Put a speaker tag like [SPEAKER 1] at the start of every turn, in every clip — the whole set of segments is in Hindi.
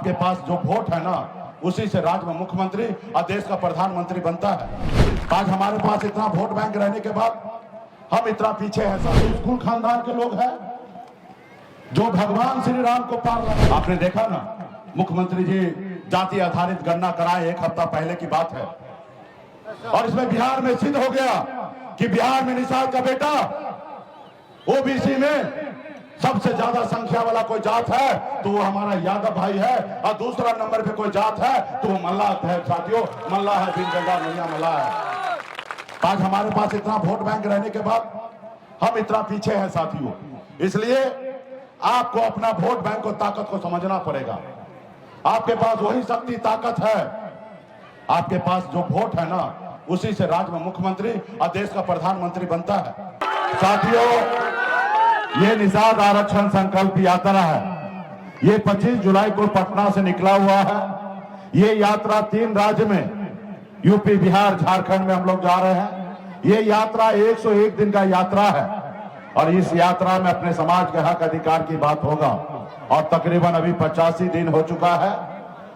[SPEAKER 1] आपके पास जो वोट है ना, उसी से राज्य में मुख्यमंत्री और देश का प्रधानमंत्री बनता है। आज हमारे पास इतना वोट बैंक रहने के बाद हम इतना पीछे हैं। स्कूल खानदान के लोग हैं जो भगवान श्री राम को पार लगा। आपने देखा ना, मुख्यमंत्री जी जाति आधारित गणना कराए, 1 हफ्ता पहले की बात है। और इसमें बिहार में सिद्ध हो गया कि बिहार में निषाद का बेटा ओबीसी में सबसे ज्यादा संख्या वाला कोई जात है तो वो हमारा यादव भाई है, और दूसरा नंबर पे कोई जात है तो वो मल्लाह है। साथियों, मल्लाह है, बिन गंगा नैया मल्लाह है। आज हमारे पास इतना वोट बैंक रहने के बाद हम इतना पीछे हैं साथियों। इसलिए आपको अपना वोट बैंक को ताकत को समझना पड़ेगा। आपके पास वही शक्ति ताकत है, आपके पास जो वोट है ना, उसी से राज्य में मुख्यमंत्री और देश का प्रधानमंत्री बनता है। साथियों, ये निषाद आरक्षण संकल्प यात्रा है। ये 25 जुलाई को पटना से निकला हुआ है। ये यात्रा 3 राज्य में, यूपी, बिहार, झारखंड में हम लोग जा रहे हैं। ये यात्रा 101 दिन का यात्रा है और इस यात्रा में अपने समाज के हक अधिकार की बात होगा। और तकरीबन अभी 85 दिन हो चुका है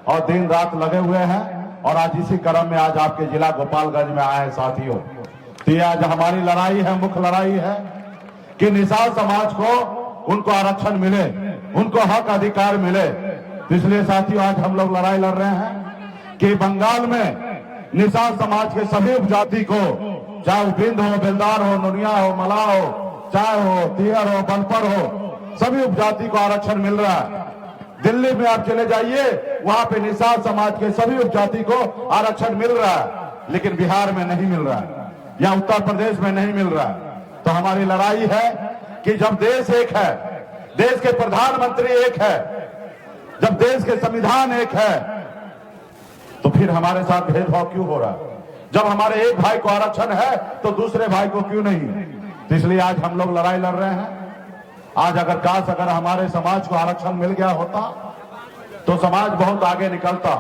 [SPEAKER 1] और दिन रात लगे हुए हैं। और आज इसी क्रम में आज आपके जिला गोपालगंज में आए हैं साथियों। तो ये आज हमारी लड़ाई है, मुख्य लड़ाई है कि निषाद समाज को उनको आरक्षण मिले, उनको हक अधिकार मिले। इसलिए साथियों, आज हम लोग लड़ाई लड़ रहे हैं कि बंगाल में निषाद समाज के सभी उपजाति को, चाहे वो बिंद हो, बेलदार हो, नुनिया हो, मला हो, चाय हो, तिहर हो, बनपर हो, सभी उपजाति को आरक्षण मिल रहा है। दिल्ली में आप चले जाइए, वहां पे निषाद समाज के सभी उपजाति को आरक्षण मिल रहा है, लेकिन बिहार में नहीं मिल रहा है या उत्तर प्रदेश में नहीं मिल रहा है। तो हमारी लड़ाई है कि जब देश एक है, देश के प्रधानमंत्री एक है, जब देश के संविधान एक है, तो फिर हमारे साथ भेदभाव क्यों हो रहा है? जब हमारे एक भाई को आरक्षण है तो दूसरे भाई को क्यों नहीं? तो इसलिए आज हम लोग लड़ाई लड़ रहे हैं। आज अगर हमारे समाज को आरक्षण मिल गया होता तो समाज बहुत आगे निकलता,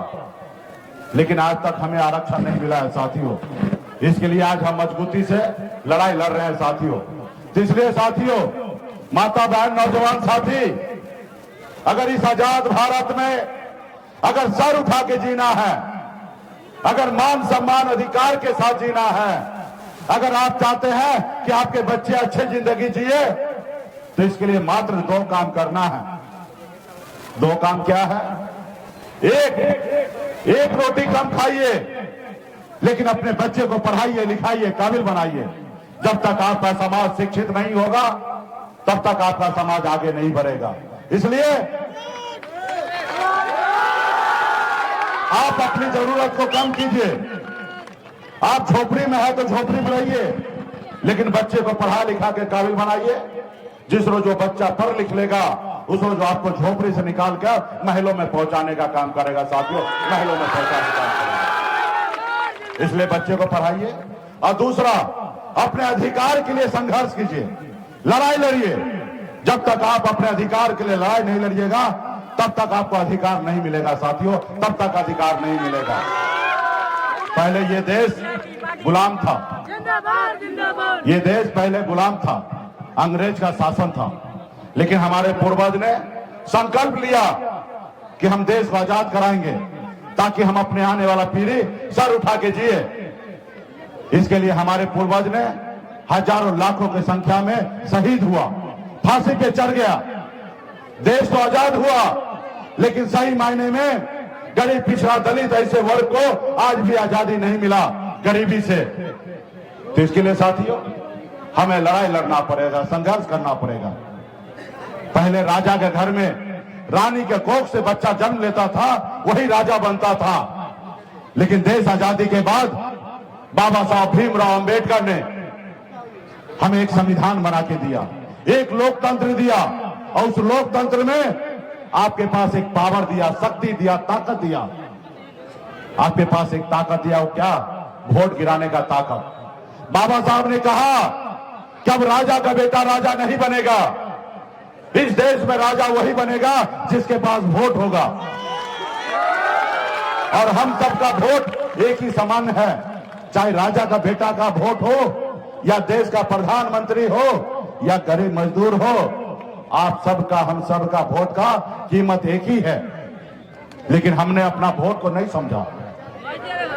[SPEAKER 1] लेकिन आज तक हमें आरक्षण नहीं मिला है साथियों। इसके लिए आज हम मजबूती से लड़ाई लड़ रहे हैं साथियों। तो इसलिए साथियों, माता बहन, नौजवान साथी, अगर इस आजाद भारत में अगर सर उठा के जीना है, अगर मान सम्मान अधिकार के साथ जीना है, अगर आप चाहते हैं कि आपके बच्चे अच्छी जिंदगी जिए, तो इसके लिए मात्र 2 काम करना है। 2 काम क्या है? एक रोटी कम खाइए, लेकिन अपने बच्चे को पढ़ाइए, लिखाइए, काबिल बनाइए। जब तक आपका समाज शिक्षित नहीं होगा, तब तक आपका समाज आगे नहीं बढ़ेगा। इसलिए आप अपनी जरूरत को कम कीजिए। आप झोपड़ी में है तो झोपड़ी में रहिए, लेकिन बच्चे को पढ़ा लिखा के काबिल बनाइए। जिस रोज जो बच्चा पढ़ लिख लेगा, उस रोज आपको झोपड़ी से निकाल कर महलों में पहुंचाने का काम करेगा साथियों, महलों में पहुंचाने का काम करेगा। इसलिए बच्चे को पढ़ाइए। और दूसरा, अपने अधिकार के लिए संघर्ष कीजिए, लड़ाई लड़िए। जब तक आप अपने अधिकार के लिए लड़ाई नहीं लड़िएगा, तब तक आपको अधिकार नहीं मिलेगा साथियों, तब तक अधिकार नहीं मिलेगा। पहले ये देश गुलाम था, ये देश पहले गुलाम था, अंग्रेज का शासन था, लेकिन हमारे पूर्वज ने संकल्प लिया कि हम देश को आजाद कराएंगे ताकि हम अपने आने वाला पीढ़ी सर उठा के जिए। इसके लिए हमारे पूर्वज ने हजारों लाखों की संख्या में शहीद हुआ, फांसी पे चढ़ गया। देश तो आजाद हुआ, लेकिन सही मायने में गरीब, पिछड़ा, दलित ऐसे वर्ग को आज भी आजादी नहीं मिला गरीबी से। तो इसके लिए साथियों, हमें लड़ाई लड़ना पड़ेगा, संघर्ष करना पड़ेगा। पहले राजा के घर में रानी के कोख से बच्चा जन्म लेता था, वही राजा बनता था। लेकिन देश आजादी के बाद बाबा साहब भीमराव अंबेडकर ने हमें एक संविधान बना के दिया, एक लोकतंत्र दिया, और उस लोकतंत्र में आपके पास एक पावर दिया, शक्ति दिया, ताकत दिया। आपके पास एक ताकत दिया, वो क्या? वोट गिराने का ताकत। बाबा साहब ने कहा कि अब राजा का बेटा राजा नहीं बनेगा, इस देश में राजा वही बनेगा जिसके पास वोट होगा। और हम सबका वोट एक ही समान है, चाहे राजा का बेटा का वोट हो या देश का प्रधानमंत्री हो या गरीब मजदूर हो, आप सबका, हम सबका वोट का कीमत एक ही है। लेकिन हमने अपना वोट को नहीं समझा।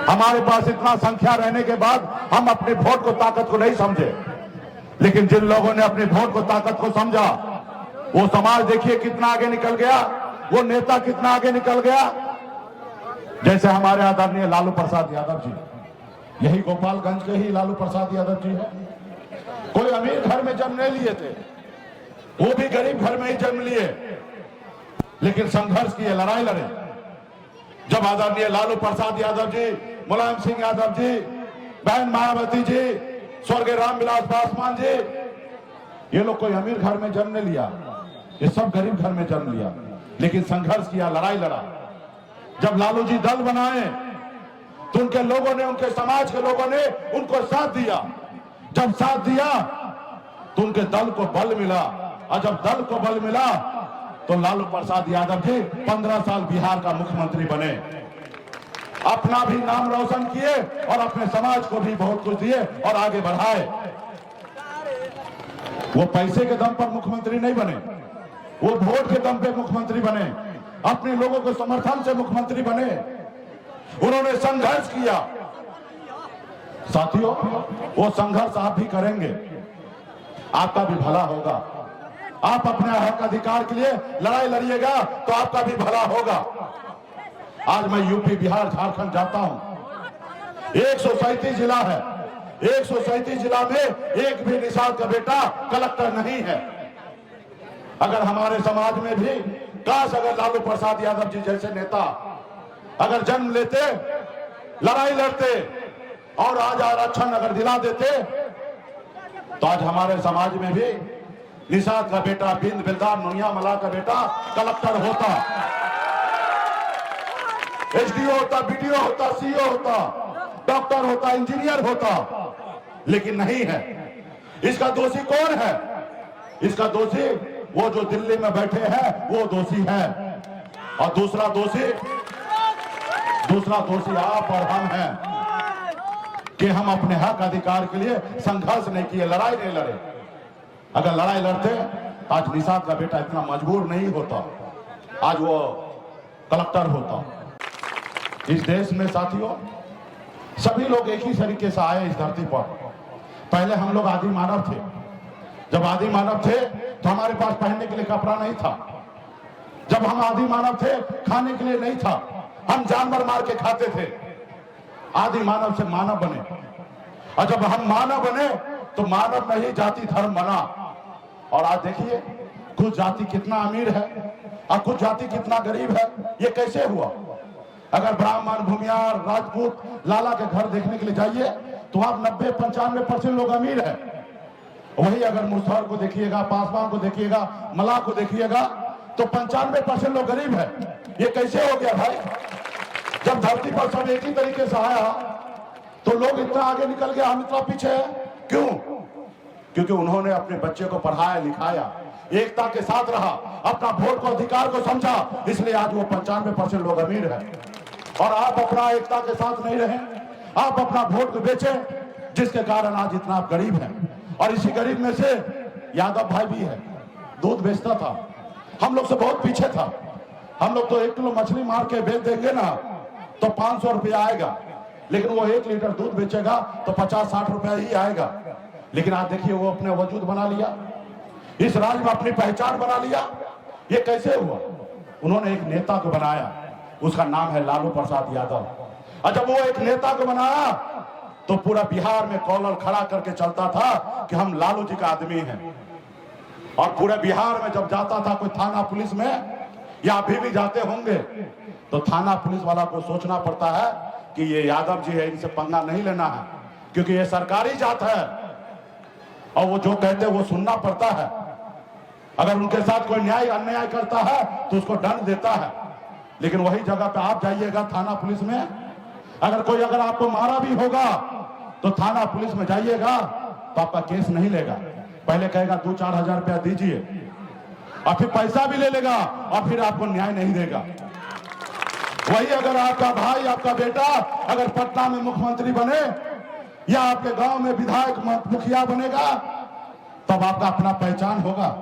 [SPEAKER 1] हमारे पास इतना संख्या रहने के बाद हम अपने वोट को ताकत को नहीं समझे। लेकिन जिन लोगों ने अपने वोट को ताकत को समझा, वो समाज देखिए कितना आगे निकल गया, वो नेता कितना आगे निकल गया। जैसे हमारे आदरणीय लालू प्रसाद यादव जी, यही गोपालगंज के ही लालू प्रसाद यादव जी है। कोई अमीर घर में जन्म नहीं लिए थे, वो भी गरीब घर में ही जन्म लिए, लेकिन संघर्ष किए, लड़ाई लड़े। जब आदरणीय लालू प्रसाद यादव जी, मुलायम सिंह यादव जी, बहन मायावती जी, स्वर्गीय रामविलास पासवान जी, ये लोग कोई अमीर घर में जन्म नहीं लिया, ये सब गरीब घर में जन्म लिया, लेकिन संघर्ष किया, लड़ाई लड़ा। जब लालू जी दल बनाए तो उनके लोगों ने, उनके समाज के लोगों ने उनको साथ दिया। जब साथ दिया तो उनके दल को बल मिला, और जब दल को बल मिला तो लालू प्रसाद यादव जी 15 साल बिहार का मुख्यमंत्री बने, अपना भी नाम रोशन किए और अपने समाज को भी बहुत कुछ दिए और आगे बढ़ाए। वो पैसे के दम पर मुख्यमंत्री नहीं बने, वो वोट के दम पे मुख्यमंत्री बने, अपने लोगों के समर्थन से मुख्यमंत्री बने। उन्होंने संघर्ष किया। साथियों, वो संघर्ष आप भी करेंगे, आपका भी भला होगा। आप अपने हक अधिकार के लिए लड़ाई लड़िएगा तो आपका भी भला होगा। आज मैं यूपी, बिहार, झारखंड जाता हूं, 137 जिला है, 137 जिला में एक भी निषाद का बेटा कलेक्टर नहीं है। अगर हमारे समाज में भी काश अगर लालू प्रसाद यादव जी जैसे नेता अगर जन्म लेते, लड़ाई लड़ते और आज आरक्षण अगर दिला देते, तो आज हमारे समाज में भी निषाद का बेटा, बिंद बिलदार नुनिया मला का बेटा कलेक्टर होता, एसडीओ होता, बीडीओ होता, सीओ होता, डॉक्टर होता, इंजीनियर होता, लेकिन नहीं है। इसका दोषी कौन है? इसका दोषी वो जो दिल्ली में बैठे हैं, वो दोषी है। और दूसरा दोषी आप और हम हैं कि हम अपने हक अधिकार के लिए संघर्ष नहीं किए, लड़ाई नहीं लड़े। अगर लड़ाई लड़ते तो आज निषाद का बेटा इतना मजबूर नहीं होता, आज वो कलेक्टर होता। इस देश में साथियों सभी लोग एक ही तरीके से आए इस धरती पर। पहले हम लोग आदि मानव थे। जब आदि मानव थे तो हमारे पास पहनने के लिए कपड़ा नहीं था। जब हम आदि मानव थे, खाने के लिए नहीं था, हम जानवर मार के खाते थे। आदि मानव से मानव बने, और जब हम मानव बने तो मानव में ही जाति धर्म बना। और आज देखिए कुछ जाति कितना अमीर है और कुछ जाति कितना गरीब है। ये कैसे हुआ? अगर ब्राह्मण, भूमियार, राजपूत, लाला के घर देखने के लिए जाइए तो आप 90-95% लोग अमीर है। वही अगर मुसहर को देखिएगा, पासवान को देखिएगा, मला को देखिएगा तो 95% लोग गरीब है। ये कैसे हो गया भाई? जब धरती पर सब एक ही तरीके से आया तो लोग इतना आगे निकल गया, हम इतना पीछे है क्यों? क्योंकि उन्होंने अपने बच्चे को पढ़ाया लिखाया, एकता के साथ रहा, अपना वोट को अधिकार को समझा, इसलिए आज वो 95% लोग अमीर है। और आप अपना एकता के साथ नहीं रहे, आप अपना वोट को बेचे, जिसके कारण आज इतना आप गरीब हैं। और इसी गरीब में से यादव भाई भी है, दूध बेचता था, हम लोग से बहुत पीछे था। हम लोग तो 1 किलो मछली मार के बेच देंगे ना तो 500 रुपया आएगा, लेकिन वो 1 लीटर दूध बेचेगा तो 50-60 रुपया ही आएगा। लेकिन आज देखिए वो अपने वजूद बना लिया, इस राज्य में अपनी पहचान बना लिया। ये कैसे हुआ? उन्होंने एक नेता को बनाया, उसका नाम है लालू प्रसाद यादव। और जब वो एक नेता को बनाया तो पूरा बिहार में कॉलर खड़ा करके चलता था कि हम लालू जी का आदमी हैं। और पूरे बिहार में जब जाता था कोई थाना पुलिस में, या अभी भी जाते होंगे, तो थाना पुलिस वाला को सोचना पड़ता है कि ये यादव जी है, इनसे पंगा नहीं लेना है, क्योंकि ये सरकारी जात है और वो जो कहते हैं वो सुनना पड़ता है। अगर उनके साथ कोई न्याय अन्याय करता है तो उसको दंड देता है। लेकिन वही जगह पे आप जाइएगा थाना पुलिस में, अगर आपको मारा भी होगा तो थाना पुलिस में जाइएगा तो आपका केस नहीं लेगा, पहले कहेगा 2-4 हजार रुपया दीजिए, और फिर पैसा भी ले लेगा और फिर आपको न्याय नहीं देगा। वही अगर आपका भाई, आपका बेटा अगर पटना में मुख्यमंत्री बने या आपके गांव में विधायक मुखिया बनेगा, तब आपका अपना पहचान होगा।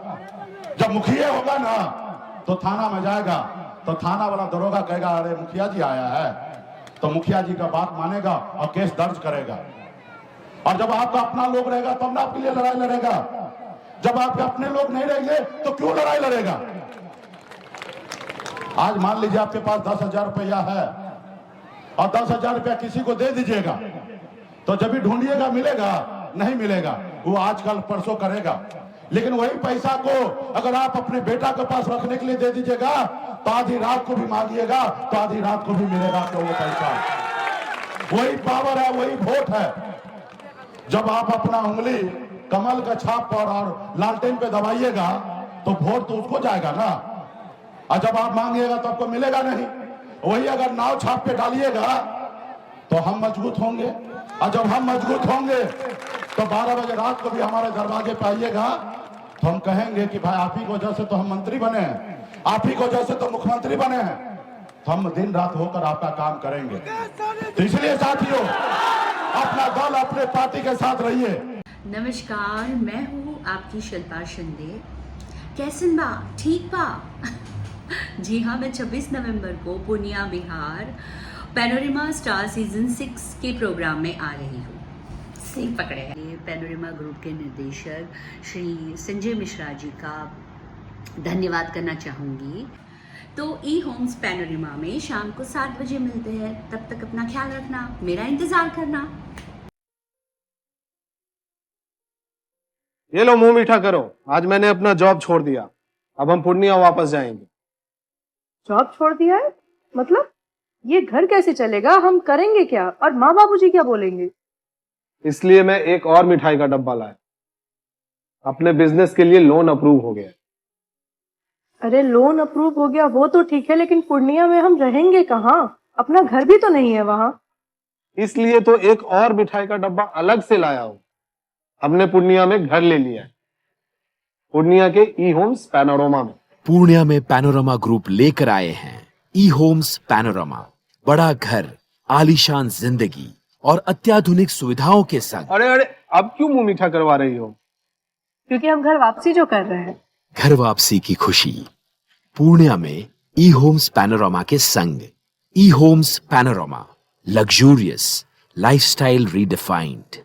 [SPEAKER 1] जब मुखिया होगा ना तो थाना में जाएगा तो थाना वाला दरोगा कहेगा अरे मुखिया जी आया है, तो मुखिया जी का बात मानेगा और केस दर्ज करेगा। और जब आपका अपना लोग रहेगा तब ना आपके लिए लड़ाई लड़ेगा। जब आपके अपने लोग नहीं रहेंगे तो क्यों लड़ाई लड़ेगा? आज मान लीजिए आपके पास 10,000 रुपया है और 10,000 रुपया किसी को दे दीजिएगा, तो जब भी ढूंढिएगा मिलेगा? नहीं मिलेगा। वो आजकल परसों करेगा। लेकिन वही पैसा को अगर आप अपने बेटा के पास रखने के लिए दे दीजिएगा तो आधी रात को भी मांगिएगा तो आधी रात को भी मिलेगा आपको वो पैसा। वही पावर है, वही वोट है। जब आप अपना उंगली कमल का छाप पर और लालटेन पे दबाइएगा तो वोट तो उसको जाएगा ना, और जब आप मांगिएगा तो आपको मिलेगा नहीं। वही अगर नाव छाप पे डालिएगा तो हम मजबूत होंगे, और जब हम मजबूत होंगे तो 12 बजे रात को भी हमारे दरवाजे पे आइएगा तो हम कहेंगे कि भाई आप ही की वजह से तो हम मंत्री बने हैं, आप ही की वजह से तो मुख्यमंत्री बने हैं, तो हम दिन रात होकर आपका काम करेंगे। तो इसलिए साथियों, अपना दल अपने पार्टी के साथ रहिए।
[SPEAKER 2] नमस्कार, मैं हूँ आपकी शिल्पा शिंदे। कैसन बा? ठीक बा? जी हाँ, मैं 26 नवंबर को Purnia Bihar panorama star season 6 के प्रोग्राम में आ रही हूँ। सीट पकड़े हैं। पैनोरमा ग्रुप के निर्देशक श्री संजय मिश्रा जी का धन्यवाद करना चाहूँगी। तो ई होम्स पैनोरमा में शाम को 7 बजे मिलते हैं। तब तक अपना ख्याल रखना, मेरा इंतजार करना।
[SPEAKER 3] ये लो मुंह मीठा करो, आज मैंने अपना जॉब छोड़ दिया, अब हम पूर्णिया वापस जाएंगे।
[SPEAKER 4] जॉब छोड़ दिया है? मतलब ये घर कैसे चलेगा? हम करेंगे क्या? और माँ बाबूजी क्या बोलेंगे?
[SPEAKER 3] इसलिए मैं एक और मिठाई का डब्बा लाया। अपने बिजनेस के लिए लोन अप्रूव हो गया।
[SPEAKER 4] अरे लोन अप्रूव हो गया वो तो ठीक है, लेकिन पूर्णिया में हम रहेंगे कहाँ? अपना घर भी तो नहीं है वहाँ।
[SPEAKER 3] इसलिए तो एक और मिठाई का डब्बा अलग से लाया हूँ। हमने पूर्णिया में घर ले लिया है, पूर्णिया के ई होम्स पैनोरमा में।
[SPEAKER 5] पूर्णिया में पैनोरमा ग्रुप लेकर आए हैं ई होम्स पैनोरमा। बड़ा घर, आलीशान जिंदगी और अत्याधुनिक सुविधाओं के संग।
[SPEAKER 3] अरे अरे, अब क्यों मुंह मीठा करवा रही हो?
[SPEAKER 4] क्योंकि हम घर वापसी जो कर रहे हैं।
[SPEAKER 5] घर वापसी की खुशी पूर्णिया में ई होम्स पैनोरमा के संग। ई Homes Panorama, luxurious lifestyle redefined.